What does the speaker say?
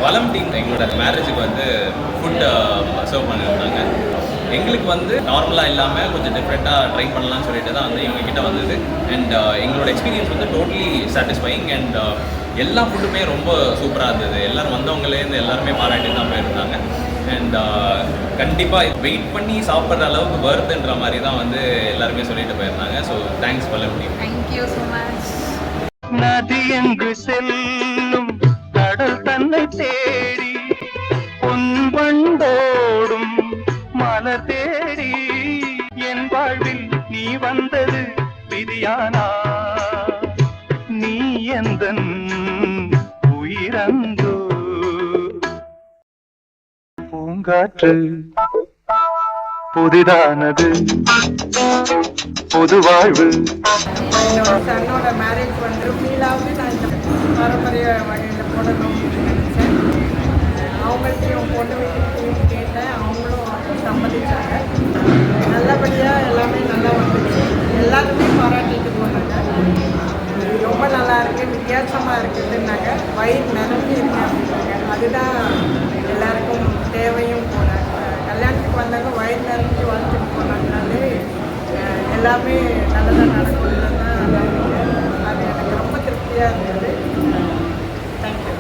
வளம் டீம் எங்களோட மேரேஜுக்கு வந்து ஃபுட் சர்வ் பண்ணியிருந்தாங்க. எங்களுக்கு வந்து நார்மலாக இல்லாமல் கொஞ்சம் டிஃப்ரெண்ட்டாக ட்ரை பண்ணலாம்னு சொல்லிட்டு தான் வந்து எங்ககிட்ட வந்தது. அண்ட் எங்களோட எக்ஸ்பீரியன்ஸ் வந்து டோட்டலி சாட்டிஸ்ஃபைங். அண்ட் எல்லா ஃபுட்டுமே ரொம்ப சூப்பராக இருந்தது. எல்லோரும் வந்தவங்களேருந்து எல்லாருமே பாராட்டி தான் போயிருந்தாங்க. அண்ட் கண்டிப்பாக வெயிட் பண்ணி சாப்பிட்ற அளவுக்கு வருதுன்ற மாதிரி தான் வந்து எல்லாருமே சொல்லிட்டு போயிருந்தாங்க. ஸோ தேங்க்ஸ் வளம் டீம். Thank you so much. நதி எங்கு செல்லும் கடல் தன்னை தேடி பொன்பண்டோடும் மலர் தேடி என் வாழ்வில் நீ வந்தது விதியானா நீ எந்தன் உயிரங்கோ பூங்காற்று புதிதானது புது வாழ்வு. என்னோட சன்னோட மேரேஜ் வந்து ஃபீலாவது நான் இந்த பாரம்பரிய வகையில் போடணும் நினச்சேன். அவங்கள்ட்டையும் பொண்ணு வீட்டுக்கு கேட்டேன். அவங்களும் சம்மதிச்சாங்க. நல்லபடியாக எல்லாமே நல்லா வந்துச்சு. எல்லாருமே பாராட்டிட்டு போனாங்க. ரொம்ப நல்லா இருக்குது, வித்தியாசமாக இருக்குதுன்னாங்க. வயிறு நிரம்பி இருக்கு அப்படின்னாங்க. அதுதான் எல்லாருக்கும் தேவையும் போனாங்க. கல்யாணத்துக்கு வந்தாங்க வயிறு நிரம்பி வாழ்த்துட்டு போனாங்கனாலே எல்லாமே நல்லதாக நடக்குதுன்னு தான் அது எனக்கு ரொம்ப திருப்தியாக இருந்தது. தேங்க்யூ.